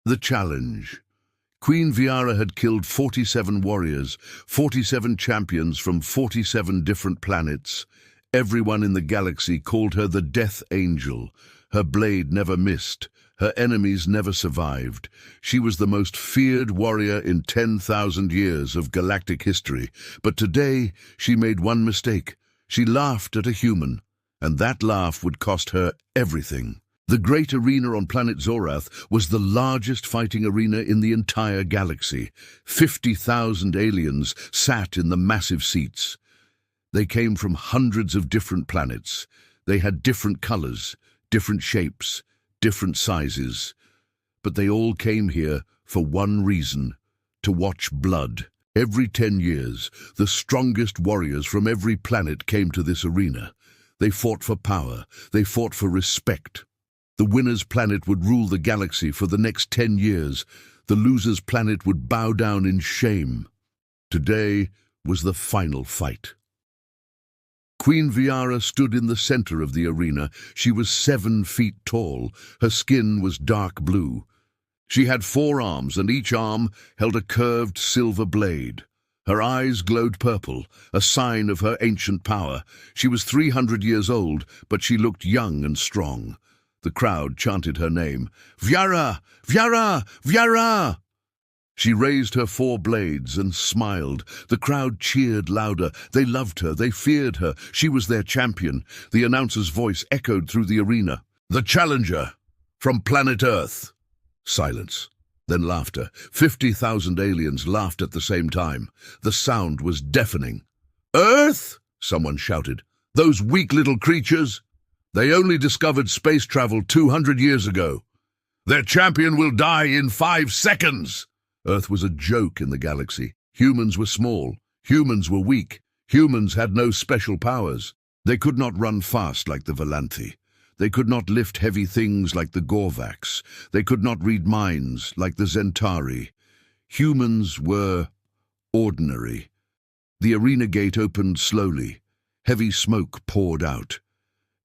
The challenge. Queen Vyara had killed 47 warriors, 47 champions from 47 different planets. Everyone in the galaxy called her the Death Angel. Her blade never missed. Her enemies never survived. She was the most feared warrior in 10,000 years of galactic history. But today, she made one mistake. She laughed at a human, and that laugh would cost her everything. The great arena on planet Zorath was the largest fighting arena in the entire galaxy. 50,000 aliens sat in the massive seats. They came from hundreds of different planets. They had different colors, different shapes, different sizes. But they all came here for one reason: to watch blood. Every 10 years, the strongest warriors from every planet came to this arena. They fought for power. They fought for respect. The winner's planet would rule the galaxy for the next 10 years. The loser's planet would bow down in shame. Today was the final fight. Queen Vyara stood in the center of the arena. She was 7 feet tall. Her skin was dark blue. She had 4 arms, and each arm held a curved silver blade. Her eyes glowed purple, a sign of her ancient power. She was 300 years old, but she looked young and strong. The crowd chanted her name. Vyara! Vyara! Vyara! She raised her 4 blades and smiled. The crowd cheered louder. They loved her. They feared her. She was their champion. The announcer's voice echoed through the arena. The challenger from planet Earth. Silence. Then laughter. 50,000 aliens laughed at the same time. The sound was deafening. Earth? Someone shouted. Those weak little creatures? They only discovered space travel 200 years ago. Their champion will die in 5 seconds. Earth was a joke in the galaxy. Humans were small. Humans were weak. Humans had no special powers. They could not run fast like the Valanthi. They could not lift heavy things like the Gorvax. They could not read minds like the Zentari. Humans were ordinary. The arena gate opened slowly. Heavy smoke poured out.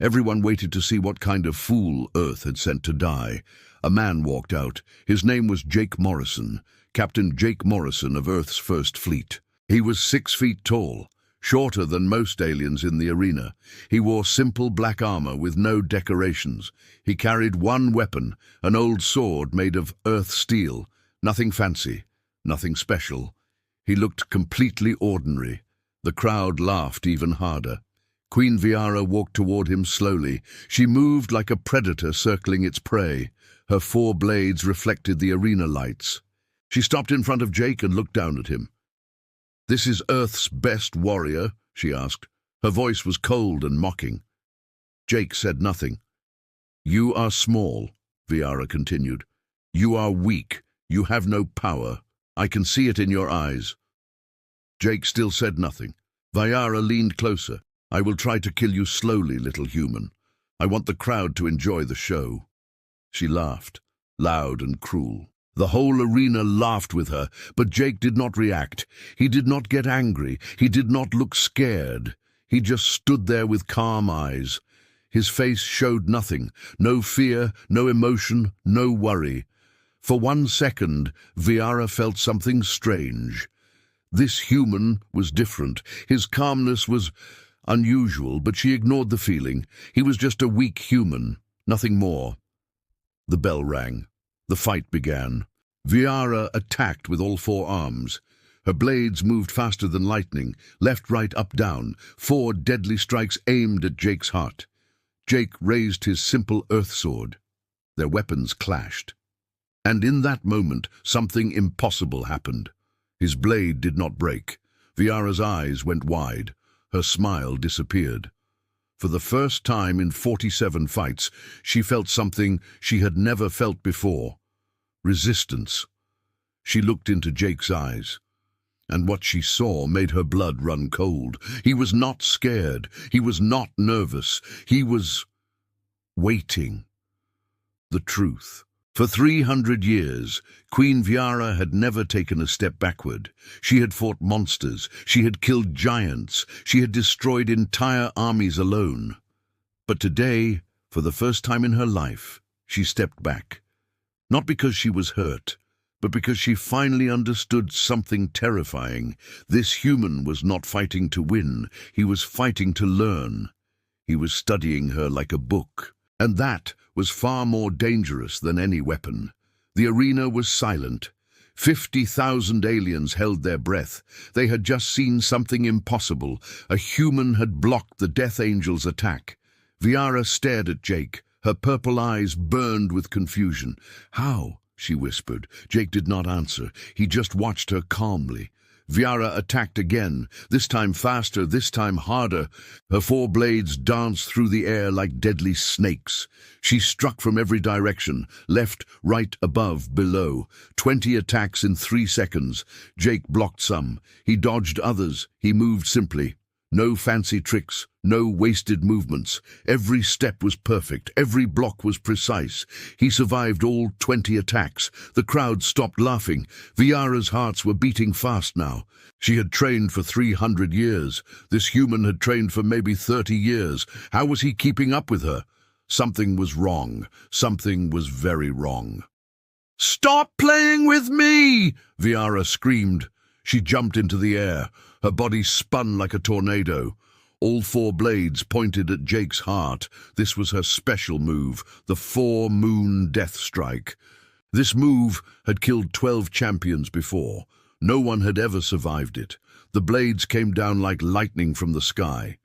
Everyone waited to see what kind of fool Earth had sent to die. A man walked out. His name was Jake Morrison, Captain Jake Morrison of Earth's First Fleet. He was 6 feet tall, shorter than most aliens in the arena. He wore simple black armor with no decorations. He carried one weapon, an old sword made of Earth steel. Nothing fancy, nothing special. He looked completely ordinary. The crowd laughed even harder. Queen Vyara walked toward him slowly. She moved like a predator circling its prey. Her 4 blades reflected the arena lights. She stopped in front of Jake and looked down at him. "This is Earth's best warrior?" she asked. Her voice was cold and mocking. Jake said nothing. "You are small," Vyara continued. "You are weak. You have no power. I can see it in your eyes." Jake still said nothing. Vyara leaned closer. "I will try to kill you slowly, little human. I want the crowd to enjoy the show." She laughed, loud and cruel. The whole arena laughed with her, but Jake did not react. He did not get angry. He did not look scared. He just stood there with calm eyes. His face showed nothing, no fear, no emotion, no worry. For 1 second, Vyara felt something strange. This human was different. His calmness was unusual, but she ignored the feeling. He was just a weak human, nothing more. The bell rang. The fight began. Vyara attacked with all 4 arms. Her blades moved faster than lightning, left, right, up, down. 4 deadly strikes aimed at Jake's heart. Jake raised his simple earth sword. Their weapons clashed. And in that moment, something impossible happened. His blade did not break. Vyara's eyes went wide. Her smile disappeared. For the first time in 47 fights, she felt something she had never felt before. Resistance. She looked into Jake's eyes, and what she saw made her blood run cold. He was not scared. He was not nervous. He was waiting. The truth. For 300 years, Queen Vyara had never taken a step backward. She had fought monsters. She had killed giants. She had destroyed entire armies alone. But today, for the first time in her life, she stepped back. Not because she was hurt, but because she finally understood something terrifying. This human was not fighting to win, he was fighting to learn. He was studying her like a book, and that was far more dangerous than any weapon. The arena was silent. 50,000 aliens held their breath. They had just seen something impossible. A human had blocked the Death Angel's attack. Vyara stared at Jake. Her purple eyes burned with confusion. "How?" she whispered. Jake did not answer. He just watched her calmly. Vyara attacked again, this time faster, this time harder. Her four blades danced through the air like deadly snakes. She struck from every direction, left, right, above, below. 20 attacks in 3 seconds. Jake blocked some. He dodged others. He moved simply. No fancy tricks, no wasted movements. Every step was perfect, every block was precise. He survived all 20 attacks. The crowd stopped laughing. Vyara's hearts were beating fast now. She had trained for 300 years. This human had trained for maybe 30 years. How was he keeping up with her? Something was wrong. Something was very wrong. "Stop playing with me!" Vyara screamed. She jumped into the air. Her body spun like a tornado. All 4 blades pointed at Jake's heart. This was her special move, the 4-moon death strike. This move had killed 12 champions before. No one had ever survived it. The blades came down like lightning from the sky.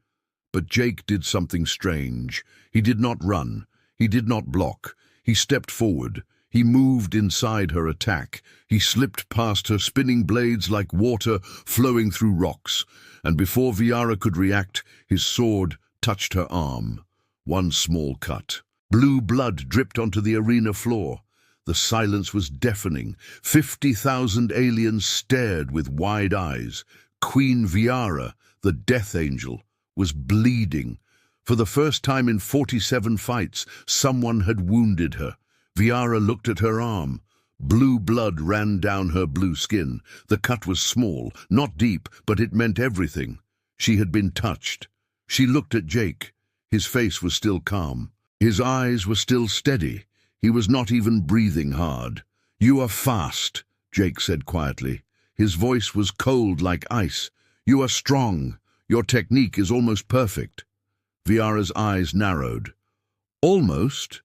But Jake did something strange. He did not run. He did not block. He stepped forward. He moved inside her attack. He slipped past her spinning blades like water flowing through rocks. And before Vyara could react, his sword touched her arm. One small cut. Blue blood dripped onto the arena floor. The silence was deafening. 50,000 aliens stared with wide eyes. Queen Vyara, the Death Angel, was bleeding. For the first time in 47 fights, someone had wounded her. Vyara looked at her arm. Blue blood ran down her blue skin. The cut was small, not deep, but it meant everything. She had been touched. She looked at Jake. His face was still calm. His eyes were still steady. He was not even breathing hard. "You are fast," Jake said quietly. His voice was cold like ice. "You are strong. Your technique is almost perfect." Vyara's eyes narrowed. "Almost?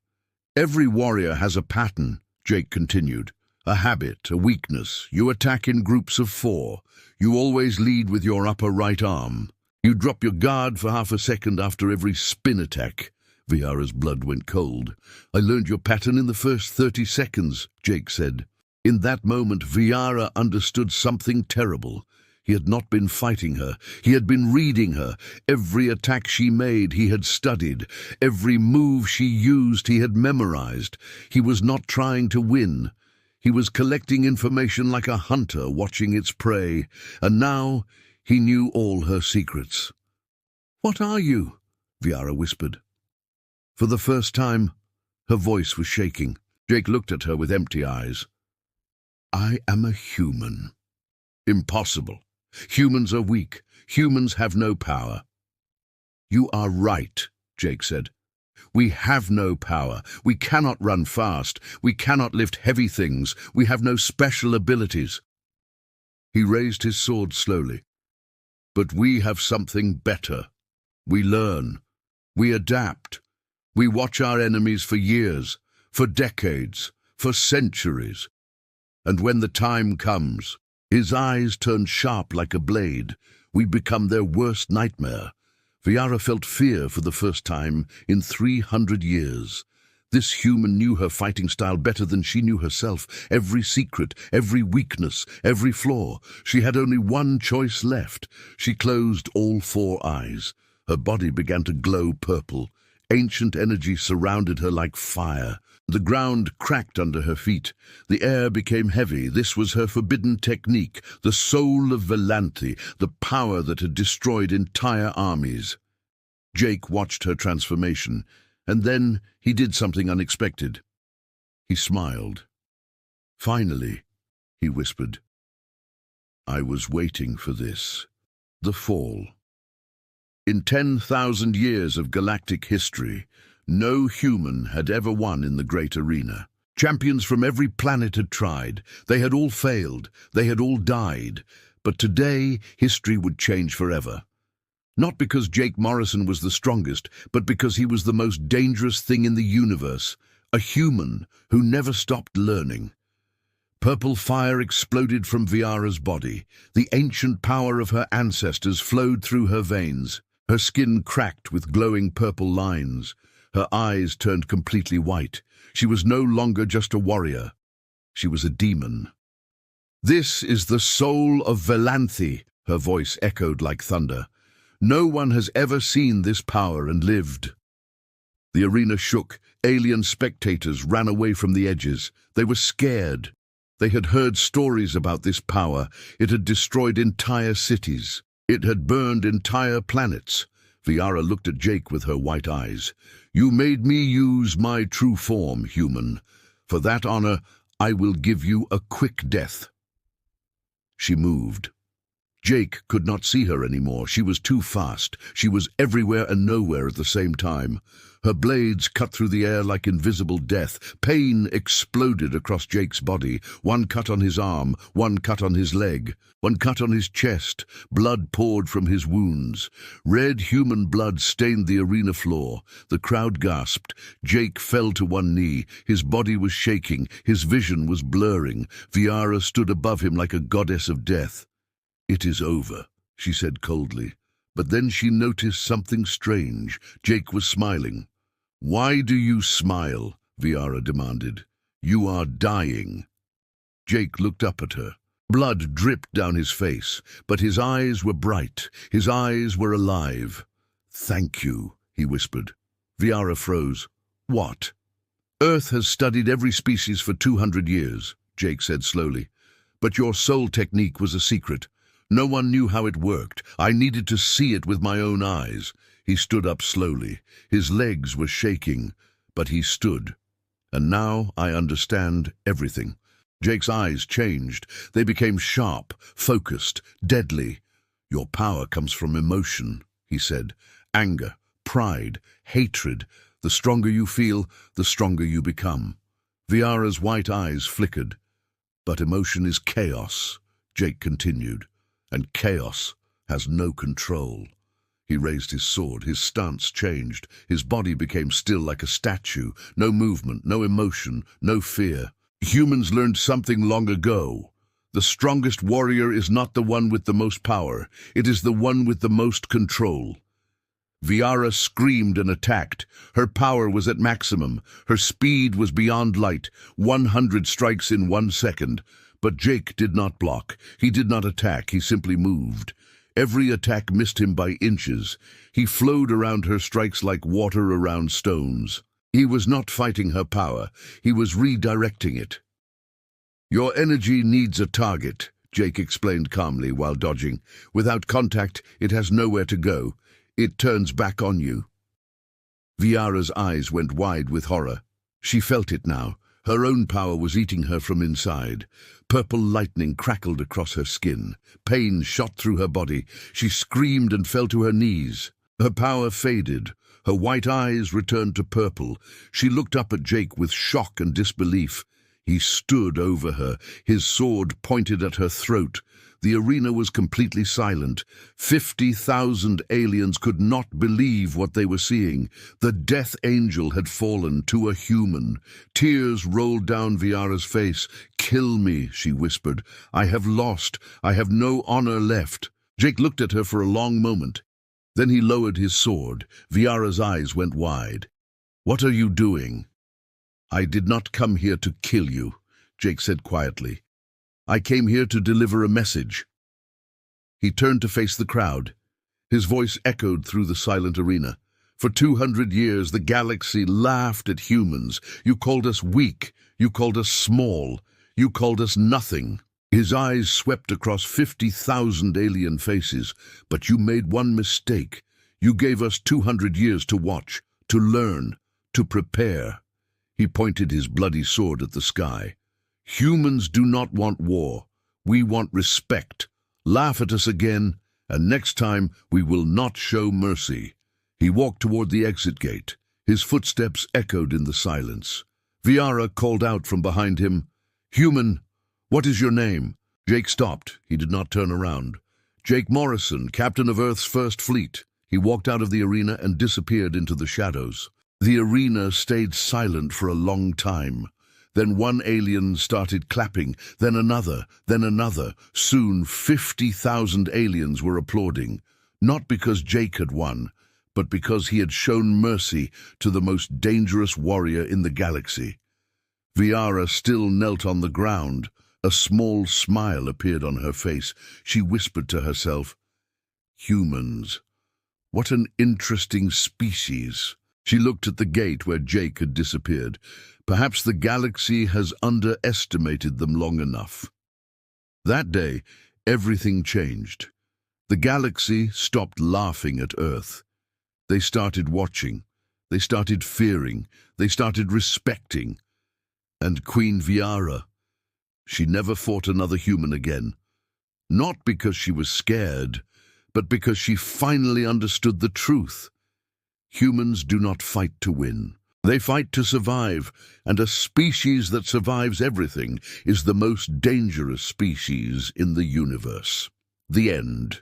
Every warrior has a pattern," Jake continued. "A habit, a weakness. You attack in groups of 4. You always lead with your upper right arm. You drop your guard for half a second after every spin attack." Vyara's blood went cold. "I learned your pattern in the first 30 seconds, Jake said. In that moment, Vyara understood something terrible. He had not been fighting her. He had been reading her. Every attack she made, he had studied. Every move she used, he had memorized. He was not trying to win. He was collecting information like a hunter watching its prey. And now he knew all her secrets. "What are you?" Vyara whispered. For the first time, her voice was shaking. Jake looked at her with empty eyes. "I am a human." "Impossible. Humans are weak. Humans have no power." "You are right," Jake said. "We have no power. We cannot run fast. We cannot lift heavy things. We have no special abilities." He raised his sword slowly. "But we have something better. We learn. We adapt. We watch our enemies for years, for decades, for centuries. And when the time comes," his eyes turned sharp like a blade, "we become their worst nightmare." Vyara felt fear for the first time in 300 years. This human knew her fighting style better than she knew herself. Every secret, every weakness, every flaw. She had only one choice left. She closed all 4 eyes. Her body began to glow purple. Ancient energy surrounded her like fire. The ground cracked under her feet. The air became heavy. This was her forbidden technique, the soul of Velanthi, the power that had destroyed entire armies. Jake watched her transformation, and then he did something unexpected. He smiled. "Finally," he whispered. "I was waiting for this." The fall. In 10,000 years of galactic history, no human had ever won in the great arena. Champions from every planet had tried. They had all failed. They had all died. But today, history would change forever. Not because Jake Morrison was the strongest, but because he was the most dangerous thing in the universe, a human who never stopped learning. Purple fire exploded from Vyara's body. The ancient power of her ancestors flowed through her veins. Her skin cracked with glowing purple lines. Her eyes turned completely white. She was no longer just a warrior. She was a demon. "This is the soul of Velanthi," her voice echoed like thunder. "No one has ever seen this power and lived." The arena shook. Alien spectators ran away from the edges. They were scared. They had heard stories about this power. It had destroyed entire cities. It had burned entire planets. Vyara looked at Jake with her white eyes. "You made me use my true form, human. For that honor, I will give you a quick death." She moved. Jake could not see her anymore. She was too fast. She was everywhere and nowhere at the same time. Her blades cut through the air like invisible death. Pain exploded across Jake's body. One cut on his arm, one cut on his leg, one cut on his chest. Blood poured from his wounds. Red human blood stained the arena floor. The crowd gasped. Jake fell to one knee. His body was shaking. His vision was blurring. Vyara stood above him like a goddess of death. "It is over," she said coldly. But then she noticed something strange. Jake was smiling. "Why do you smile?" Vyara demanded. "You are dying." Jake looked up at her. Blood dripped down his face, but his eyes were bright. His eyes were alive. "Thank you," he whispered. Vyara froze. "What?" "Earth has studied every species for 200 years, Jake said slowly. "But your soul technique was a secret. No one knew how it worked. I needed to see it with my own eyes." He stood up slowly. His legs were shaking, but he stood. "And now I understand everything." Jake's eyes changed. They became sharp, focused, deadly. "Your power comes from emotion," he said. "Anger, pride, hatred. The stronger you feel, the stronger you become." Vyara's white eyes flickered. "But emotion is chaos," Jake continued. "And chaos has no control." He raised his sword. His stance changed. His body became still like a statue. No movement, no emotion, no fear. "Humans learned something long ago. The strongest warrior is not the one with the most power. It is the one with the most control." Vyara screamed and attacked. Her power was at maximum. Her speed was beyond light. 100 strikes in 1 second. But Jake did not block. He did not attack. He simply moved. Every attack missed him by inches. He flowed around her strikes like water around stones. He was not fighting her power. He was redirecting it. "Your energy needs a target," Jake explained calmly while dodging. "Without contact, it has nowhere to go. It turns back on you." Vyara's eyes went wide with horror. She felt it now. Her own power was eating her from inside. Purple lightning crackled across her skin. Pain shot through her body. She screamed and fell to her knees. Her power faded. Her white eyes returned to purple. She looked up at Jake with shock and disbelief. He stood over her, his sword pointed at her throat. The arena was completely silent. 50,000 aliens could not believe what they were seeing. The death angel had fallen to a human. Tears rolled down Vyara's face. "Kill me," she whispered. "I have lost. I have no honor left." Jake looked at her for a long moment. Then he lowered his sword. Vyara's eyes went wide. "What are you doing?" "I did not come here to kill you," Jake said quietly. "I came here to deliver a message." He turned to face the crowd. His voice echoed through the silent arena. "For 200 years, the galaxy laughed at humans. You called us weak. You called us small. You called us nothing." His eyes swept across 50,000 alien faces. "But you made one mistake. You gave us 200 years to watch, to learn, to prepare." He pointed his bloody sword at the sky. "Humans do not want war. We want respect. Laugh at us again, and next time we will not show mercy." He walked toward the exit gate. His footsteps echoed in the silence. Vyara called out from behind him, "Human, what is your name?" Jake stopped. He did not turn around. "Jake Morrison, captain of Earth's first fleet." He walked out of the arena and disappeared into the shadows. The arena stayed silent for a long time. Then one alien started clapping, then another, then another. Soon 50,000 aliens were applauding, not because Jake had won, but because he had shown mercy to the most dangerous warrior in the galaxy. Vyara still knelt on the ground. A small smile appeared on her face. She whispered to herself, "Humans. What an interesting species." She looked at the gate where Jake had disappeared. Perhaps the galaxy has underestimated them long enough. That day, everything changed. The galaxy stopped laughing at Earth. They started watching. They started fearing. They started respecting. And Queen Vyara, she never fought another human again. Not because she was scared, but because she finally understood the truth. Humans do not fight to win. They fight to survive, and a species that survives everything is the most dangerous species in the universe. The end.